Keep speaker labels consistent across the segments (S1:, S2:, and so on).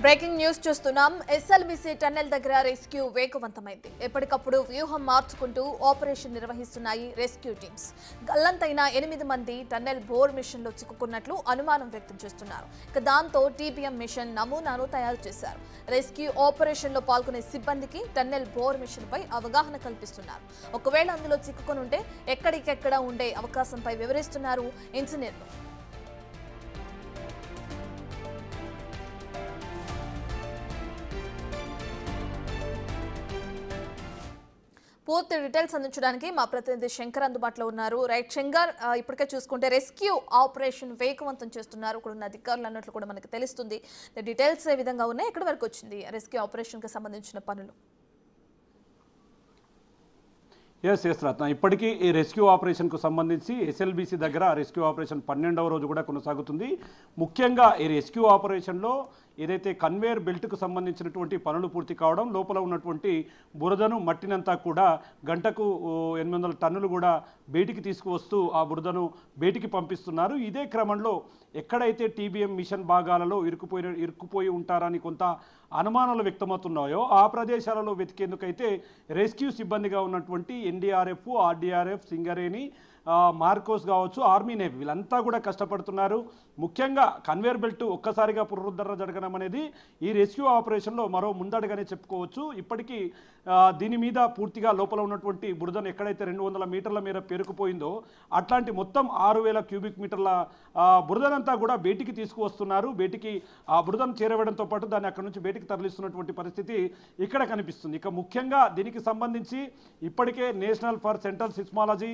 S1: Breaking news చూస్తున్నాం. SLBC tunnel దగ్గర rescue వేగవంతమైంది. ఎప్పటికప్పుడు వ్యూహం మార్చుకుంటూ ఆపరేషన్ నిర్వహిస్తున్నాయి రెస్క్యూ టీమ్స్. గల్లంతైన 8 మంది టన్నెల్ బోర్ మిషన్ లో చిక్కుకున్నట్లు అనుమానం వ్యక్తం చేస్తున్నారు. దాంతో టీబీఎం మిషన్ నమూనాను తయారు చేశారు. రెస్క్యూ ఆపరేషన్ లో పాల్గొనే సిబ్బందికి టన్నెల్ బోర్ మిషన్ పై అవగాహన కల్పిస్తున్నారు. ఒకవేళ అందులో చిక్కుకొని ఉంటే ఎక్కడికెక్కడ ఉండే అవకాశంపై వివరిస్తున్నారు ఇంజనీర్లు. పూర్తి డీటెయిల్స్ అందించడానికి మా ప్రతినిధి శంకర్ అందుబాటులో ఉన్నారు. రైట్ శంకర్, ఇప్పటికే చూసుకుంటే రెస్క్యూ ఆపరేషన్ వేగవంతం చేస్తున్నారు. ఇక్కడ ఉన్న అధికారులు అన్నట్లు కూడా మనకు తెలుస్తుంది. డీటెయిల్స్ ఏ విధంగా ఉన్నాయి, ఎక్కడి వరకు వచ్చింది రెస్క్యూ ఆపరేషన్ కి సంబంధించిన పనులు?
S2: ఎస్ రత్న, ఇప్పటికీ ఈ రెస్క్యూ ఆపరేషన్కు సంబంధించి ఎస్ఎల్బీసీ దగ్గర రెస్క్యూ ఆపరేషన్ 12వ రోజు కూడా కొనసాగుతుంది. ముఖ్యంగా ఈ రెస్క్యూ ఆపరేషన్లో ఏదైతే కన్వేయర్ బెల్ట్కు సంబంధించినటువంటి పనులు పూర్తి కావడం, లోపల ఉన్నటువంటి బురదను మట్టినంతా కూడా గంటకు 800 టన్నులు కూడా బయటికి తీసుకువస్తూ ఆ బురదను బయటికి పంపిస్తున్నారు. ఇదే క్రమంలో ఎక్కడైతే టీబీఎం మిషన్ భాగాలలో ఇరుక్కుపోయి ఉంటారని కొంత అనుమానాలు వ్యక్తమవుతున్నాయో ఆ ప్రదేశాలలో వెతికేందుకైతే రెస్క్యూ సిబ్బందిగా ఉన్నటువంటి ఎన్డీఆర్ఎఫ్, ఆర్డీఆర్ఎఫ్, సింగరేణి, మార్కోస్ కావచ్చు, ఆర్మీ, నేవీ వీళ్ళంతా కూడా కష్టపడుతున్నారు. ముఖ్యంగా కన్వేయర్ బెల్ట్ ఒక్కసారిగా పునరుద్ధరణ జరగడం అనేది ఈ రెస్క్యూ ఆపరేషన్లో మరో ముందడుగానే చెప్పుకోవచ్చు. ఇప్పటికీ దీని మీద పూర్తిగా లోపల ఉన్నటువంటి బురదను ఎక్కడైతే 200 మీటర్ల మేర పేరుకుపోయిందో అట్లాంటి మొత్తం 6000 క్యూబిక్ మీటర్ల బురదనంతా కూడా బయటికి తీసుకువస్తున్నారు. బయటికి ఆ బురదను చేరవేయడంతో పాటు దాన్ని అక్కడి నుంచి బయటికి తరలిస్తున్నటువంటి పరిస్థితి ఇక్కడ కనిపిస్తుంది. ఇక ముఖ్యంగా దీనికి సంబంధించి ఇప్పటికే నేషనల్ ఫర్ సెంట్రల్ సిస్మాలజీ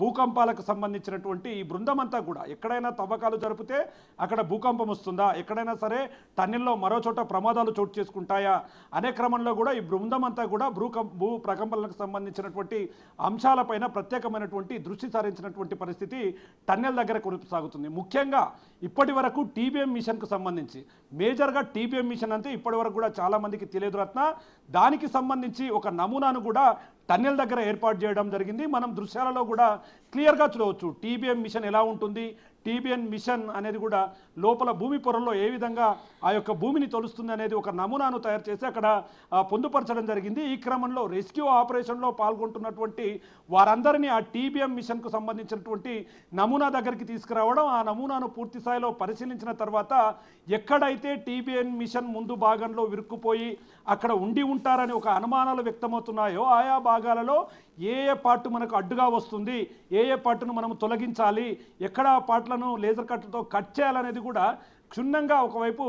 S2: భూకంపాలకు సంబంధించినటువంటి ఈ బృందం అంతా కూడా ఎక్కడైనా తవ్వకాలు జరిపితే అక్కడ భూకంపం వస్తుందా, ఎక్కడైనా సరే టన్నెల్లో మరో చోట ప్రమాదాలు చోటు చేసుకుంటాయా అనే క్రమంలో కూడా ఈ బృందం అంతా కూడా భూ ప్రకంపనలకు సంబంధించినటువంటి అంశాలపైన ప్రత్యేకమైనటువంటి దృష్టి సారించినటువంటి పరిస్థితి టన్నెల్ దగ్గర కొనసాగుతుంది. ముఖ్యంగా ఇప్పటి వరకు టీబీఎం మిషన్కు సంబంధించి మేజర్గా టీబీఎం మిషన్ అంటే ఇప్పటి వరకు కూడా చాలా మందికి తెలియదు రత్న. దానికి సంబంధించి ఒక నమూనాను కూడా టన్నెల్ దగ్గర ఏర్పాటు చేయడం జరిగింది. మనం దృశ్యాలలో కూడా క్లియర్గా చూడవచ్చు టీబీఎం మిషన్ ఎలా ఉంటుంది, టీబీఎం మిషన్ అనేది కూడా లోపల భూమి పొరల్లో ఏ విధంగా ఆ యొక్క భూమిని తొలుస్తుంది అనేది ఒక నమూనాను తయారు చేసి అక్కడ పొందుపరచడం జరిగింది. ఈ క్రమంలో రెస్క్యూ ఆపరేషన్లో పాల్గొంటున్నటువంటి వారందరినీ ఆ టీబీఎం మిషన్కు సంబంధించినటువంటి నమూనా దగ్గరికి తీసుకురావడం, ఆ నమూనాను పూర్తి స్థాయిలో పరిశీలించిన తర్వాత ఎక్కడైతే టీబీఎం మిషన్ ముందు భాగంలో విరుక్కుపోయి అక్కడ ఉండి ఉంటారని ఒక అనుమానాలు వ్యక్తమవుతున్నాయో ఆయా భాగాలలో ఏ పార్ట్ మనకు అడ్డుగా వస్తుంది, ఏ పార్ట్ను మనం తొలగించాలి, ఎక్కడ ఆ పార్ట్లను లేజర్ కట్లతో కట్ చేయాలనేది కూడా క్షుణ్ణంగా ఒకవైపు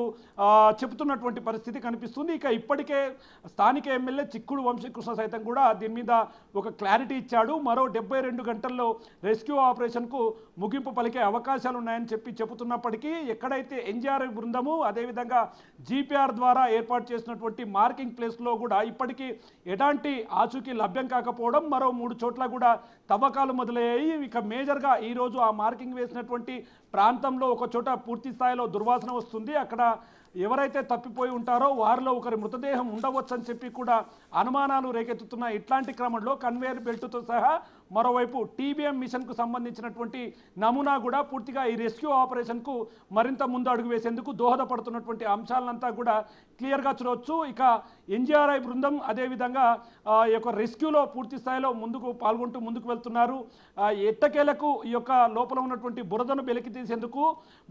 S2: చెబుతున్నటువంటి పరిస్థితి కనిపిస్తుంది. ఇక ఇప్పటికే స్థానిక ఎమ్మెల్యే చిక్కుడు వంశీకృష్ణ సైతం కూడా దీని మీద ఒక క్లారిటీ ఇచ్చాడు. మరో 72 గంటల్లో రెస్క్యూ ఆపరేషన్కు ముగింపు పలికే అవకాశాలు ఉన్నాయని చెబుతున్నప్పటికీ ఎక్కడైతే ఎన్డీఆర్ఎఫ్ బృందము అదేవిధంగా జీపీఆర్ ద్వారా ఏర్పాటు చేసినటువంటి మార్కింగ్ ప్లేస్లో కూడా ఇప్పటికీ ఎలాంటి ఆచూకీ లభ్యం కాకపోవడం, మరో 3 చోట్ల కూడా తవ్వకాలు మొదలయ్యాయి. ఇక మేజర్గా ఈరోజు ఆ మార్కింగ్ వేసినటువంటి ప్రాంతంలో ఒక చోట పూర్తి స్థాయిలో దుర్వాసన వస్తుంది. అక్కడ ఎవరైతే తప్పిపోయి ఉంటారో వారిలో ఒకరి మృతదేహం ఉండవచ్చు అని చెప్పి కూడా అనుమానాలు రేకెత్తుతున్న ఇట్లాంటి క్రమంలో కన్వేయర్ బెల్ట్తో సహా మరోవైపు టీబీఎం మిషన్కు సంబంధించినటువంటి నమూనా కూడా పూర్తిగా ఈ రెస్క్యూ ఆపరేషన్కు మరింత ముందు అడుగు వేసేందుకు దోహదపడుతున్నటువంటి అంశాలంతా కూడా క్లియర్గా చూడవచ్చు. ఇక ఎన్డీఆర్ఐ బృందం అదేవిధంగా ఈ యొక్క రెస్క్యూలో పూర్తి స్థాయిలో ముందుకు వెళ్తున్నారు. ఎట్టకేలకు ఈ యొక్క లోపల ఉన్నటువంటి బురదను వెలికి తీసేందుకు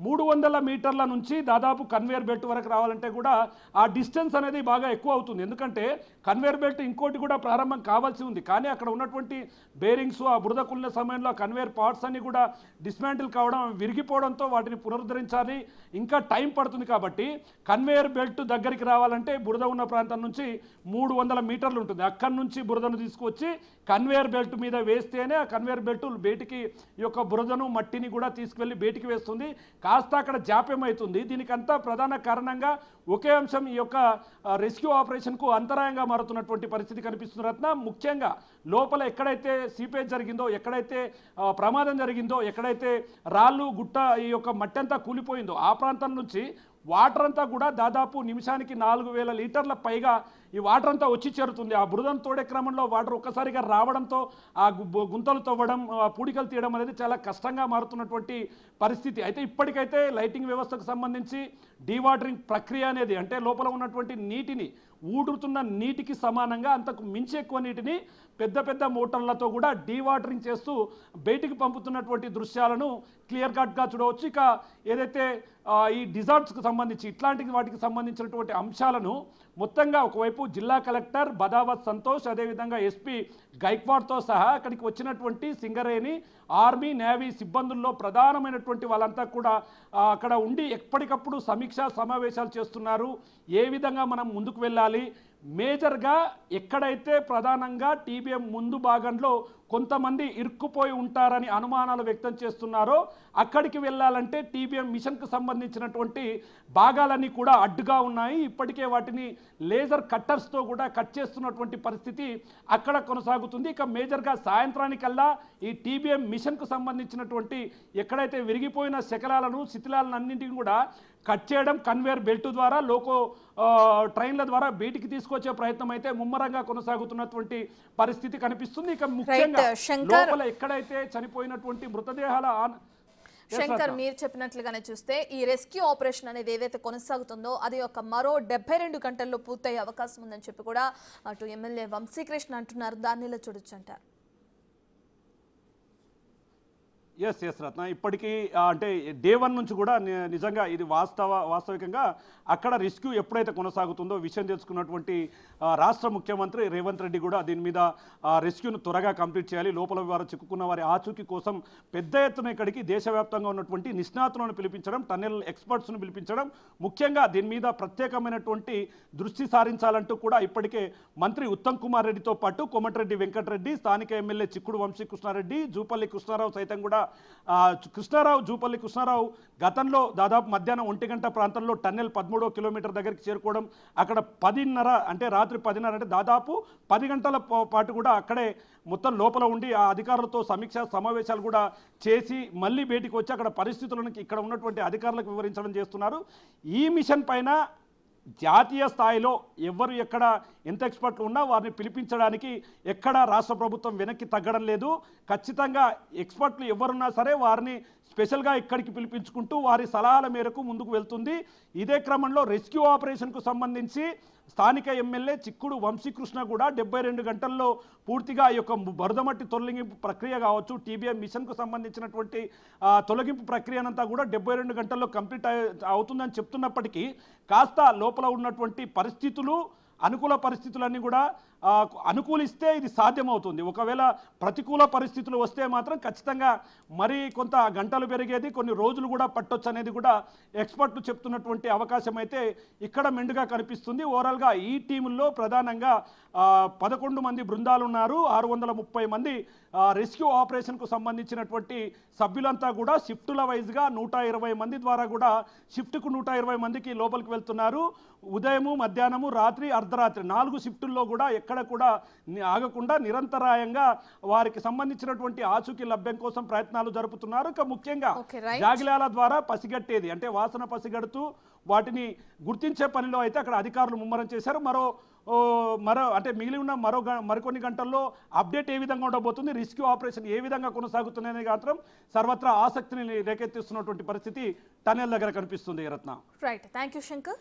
S2: 300 మీటర్ల నుంచి దాదాపు కన్వేయర్ బెల్ట్ వరకు రావాలంటే కూడా ఆ డిస్టెన్స్ అనేది బాగా ఎక్కువ అవుతుంది. ఎందుకంటే కన్వేయర్ బెల్ట్ ఇంకోటి కూడా ప్రారంభం కావాల్సి ఉంది, కానీ అక్కడ ఉన్నటువంటి బేరింగ్స్ ఆ బురద కుళ్ళిన సమయంలో కన్వేయర్ పార్ట్స్ అన్ని కూడా డిస్మాంటిల్ కావడం, విరిగిపోవడంతో వాటిని పునరుద్ధరించాలి, ఇంకా టైం పడుతుంది. కాబట్టి కన్వేయర్ బెల్ట్ దగ్గరికి రావాలంటే బురద ఉన్న ప్రాంతం నుంచి 300 మీటర్లు ఉంటుంది. అక్కడి నుంచి బురదను తీసుకొచ్చి కన్వేయర్ బెల్ట్ మీద వేస్తేనే ఆ కన్వేయర్ బెల్ట్ బయటికి ఈ యొక్క బురదను మట్టిని కూడా తీసుకువెళ్ళి బయటికి వేస్తుంది. కాస్త అక్కడ జాప్యం అవుతుంది. దీనికంతా ప్రధాన కారణంగా ఒకే అంశం ఈ యొక్క రెస్క్యూ ఆపరేషన్కు అంతరాయంగా మారుతున్నటువంటి పరిస్థితి కనిపిస్తుంది రత్న. ముఖ్యంగా లోపల ఎక్కడైతే సీపేజ్ జరిగిందో, ఎక్కడైతే ప్రమాదం జరిగిందో, ఎక్కడైతే రాళ్ళు గుట్ట ఈ యొక్క మట్టి అంతా కూలిపోయిందో ఆ ప్రాంతం నుంచి వాటర్ అంతా కూడా దాదాపు నిమిషానికి 4000 లీటర్ల పైగా ఈ వాటర్ అంతా వచ్చి చేరుతుంది. ఆ బురదను తోడే క్రమంలో వాటర్ ఒక్కసారిగా రావడంతో ఆ గుంతలు తవ్వడం, పూడికలు తీయడం అనేది చాలా కష్టంగా మారుతున్నటువంటి పరిస్థితి. అయితే ఇప్పటికైతే లైటింగ్ వ్యవస్థకు సంబంధించి డీవాటరింగ్ ప్రక్రియ అనేది, అంటే లోపల ఉన్నటువంటి నీటిని, ఊడుతున్న నీటికి సమానంగా అంతకు మించి ఎక్కువ నీటిని పెద్ద పెద్ద మోటార్లతో కూడా డీవాటరింగ్ చేస్తూ బయటికి పంపుతున్నటువంటి దృశ్యాలను క్లియర్ కట్గా చూడవచ్చు. ఇక ఏదైతే ఈ డిజార్ట్స్కి సంబంధించి ఇట్లాంటి వాటికి సంబంధించినటువంటి అంశాలను మొత్తంగా ఒకవైపు జిల్లా కలెక్టర్ బదావత్ సంతోష్, అదేవిధంగా ఎస్పీ గైక్వాడ్తో సహా అక్కడికి వచ్చినటువంటి సింగరేణి, ఆర్మీ, నేవీ సిబ్బందుల్లో ప్రధానమైనటువంటి వాళ్ళంతా కూడా అక్కడ ఉండి ఎప్పటికప్పుడు సమీక్షా సమావేశాలు చేస్తున్నారు. ఏ విధంగా మనం ముందుకు వెళ్ళాలి, మేజర్గా ఎక్కడైతే ప్రధానంగా టీబీఎం ముందు భాగంలో కొంతమంది ఇరుక్కుపోయి ఉంటారని అనుమానాలు వ్యక్తం చేస్తున్నారో అక్కడికి వెళ్ళాలంటే టీబీఎం మిషన్కు సంబంధించినటువంటి భాగాలన్నీ కూడా అడ్డుగా ఉన్నాయి. ఇప్పటికే వాటిని లేజర్ కట్టర్స్తో కూడా కట్ చేస్తున్నటువంటి పరిస్థితి అక్కడ కొనసాగుతుంది. ఇక మేజర్గా సాయంత్రానికల్లా ఈ టీబీఎం మిషన్కు సంబంధించినటువంటి ఎక్కడైతే విరిగిపోయిన శకలాలను, శిథిలాలను అన్నింటిని కూడా కట్ చేయడం, కన్వేయర్ బెల్ట్ ద్వారా, లోకో ట్రైన్ల ద్వారా బయటికి తీసుకొచ్చే ప్రయత్నం అయితే ముమ్మరంగా కొనసాగుతున్నటువంటి పరిస్థితి కనిపిస్తుంది. ఇక ముఖ్యంగా లోపల ఎక్కడైతే చనిపోయినటువంటి మృతదేహాల
S1: శంకర్, మీరు చెప్పినట్లుగానే చూస్తే ఈ రెస్క్యూ ఆపరేషన్ అనేది ఏదైతే కొనసాగుతుందో అది ఒక మరో 72 గంటల్లో పూర్తయ్యే అవకాశం ఉందని చెప్పి కూడా అటు ఎమ్మెల్యే వంశీకృష్ణ అంటున్నారు. దాన్ని ఇలా చూడొచ్చు అంటారు.
S2: ఎస్ రత్న, ఇప్పటికీ అంటే డే 1 నుంచి కూడా నిజంగా ఇది వాస్తవికంగా అక్కడ రెస్క్యూ ఎప్పుడైతే కొనసాగుతుందో విషయం తెలుసుకున్నటువంటి రాష్ట్ర ముఖ్యమంత్రి రేవంత్ రెడ్డి కూడా దీని మీద రెస్క్యూను త్వరగా కంప్లీట్ చేయాలి, లోపల వారు చిక్కుకున్న వారి ఆచూకీ కోసం పెద్ద ఎత్తున ఇక్కడికి దేశవ్యాప్తంగా ఉన్నటువంటి నిష్ణాతులను పిలిపించడం, టన్నెల్ ఎక్స్పర్ట్స్ను పిలిపించడం, ముఖ్యంగా దీని మీద ప్రత్యేకమైనటువంటి దృష్టి సారించాలంటూ కూడా ఇప్పటికే మంత్రి ఉత్తమ్ కుమార్ రెడ్డితో పాటు కోమటిరెడ్డి వెంకటరెడ్డి, స్థానిక ఎమ్మెల్యే చిక్కుడు వంశీకృష్ణారెడ్డి, జూపల్లి కృష్ణారావు సైతం కూడా జూపల్లి కృష్ణారావు గతంలో దాదాపు మధ్యాహ్నం 1 గంట ప్రాంతంలో టన్నెల్ 13వ కిలోమీటర్ దగ్గరికి చేరుకోవడం, అక్కడ 10:30 అంటే రాత్రి 10:30 అంటే దాదాపు 10 గంటల పాటు కూడా అక్కడే మొత్తం లోపల ఉండి ఆ అధికారులతో సమీక్షా సమావేశాలు కూడా చేసి మళ్ళీ బయటికి వచ్చి అక్కడ పరిస్థితులను ఇక్కడ ఉన్నటువంటి అధికారులకు వివరించడం చేస్తున్నారు. ఈ మిషన్ పైన జాతీయ స్థాయిలో ఎవరు ఎక్కడ ఎంత ఎక్స్పర్ట్లు ఉన్నా వారిని పిలిపించడానికి ఎక్కడ రాష్ట్ర ప్రభుత్వం వెనక్కి తగ్గడం లేదు. ఖచ్చితంగా ఎక్స్పర్ట్లు ఎవరున్నా సరే వారిని స్పెషల్గా ఇక్కడికి పిలిపించుకుంటూ వారి సలహాల మేరకు ముందుకు వెళ్తుంది. ఇదే క్రమంలో రెస్క్యూ ఆపరేషన్కు సంబంధించి స్థానిక ఎమ్మెల్యే చిక్కుడు వంశీకృష్ణ కూడా 72 గంటల్లో పూర్తిగా ఈ యొక్క బురదమట్టి తొలగింపు ప్రక్రియ కావచ్చు, టీబీఎం మిషన్కు సంబంధించినటువంటి తొలగింపు ప్రక్రియనంతా కూడా 72 గంటల్లో కంప్లీట్ అవుతుందని చెప్తున్నప్పటికీ కాస్త లోపల ఉన్నటువంటి పరిస్థితులు, అనుకూల పరిస్థితులన్నీ కూడా అనుకూలిస్తే ఇది సాధ్యమవుతుంది. ఒకవేళ ప్రతికూల పరిస్థితులు వస్తే మాత్రం ఖచ్చితంగా మరి కొంత గంటలు పెరిగేది, కొన్ని రోజులు కూడా పట్టొచ్చు అనేది కూడా ఎక్స్పర్ట్లు చెప్తున్నటువంటి అవకాశం అయితే ఇక్కడ మెండుగా కనిపిస్తుంది. ఓవరాల్గా ఈ టీముల్లో ప్రధానంగా 11 మంది బృందాలు ఉన్నారు. 630 మంది రెస్క్యూ ఆపరేషన్కు సంబంధించినటువంటి సభ్యులంతా కూడా షిఫ్టుల వైజ్గా 120 మంది ద్వారా కూడా షిఫ్ట్కు 120 మందికి లోపలికి వెళ్తున్నారు. ఉదయము, మధ్యాహ్నము, రాత్రి, అర్ధరాత్రి 4 షిఫ్టుల్లో కూడా ఎక్కడ కూడా ఆగకుండా నిరంతరాయంగా వారికి సంబంధించినటువంటి ఆచూకీ లభ్యం కోసం ప్రయత్నాలు జరుపుతున్నారు. ఇక ముఖ్యంగా జాగిలాల ద్వారా పసిగట్టేది, అంటే వాసన పసిగడుతూ వాటిని గుర్తించే పనిలో అయితే అక్కడ అధికారులు ముమ్మరం చేశారు. మరో అంటే మిగిలి ఉన్న మరికొన్ని గంటల్లో అప్డేట్ ఏ విధంగా ఉండబోతుంది, రెస్క్యూ ఆపరేషన్ ఏ విధంగా కొనసాగుతుందనే మాత్రం సర్వత్రా ఆసక్తిని రేకెత్తిస్తున్నటువంటి పరిస్థితి టన్నెల్ దగ్గర కనిపిస్తుంది. రత్న,
S1: రైట్, థ్యాంక్ యూ శంకర్.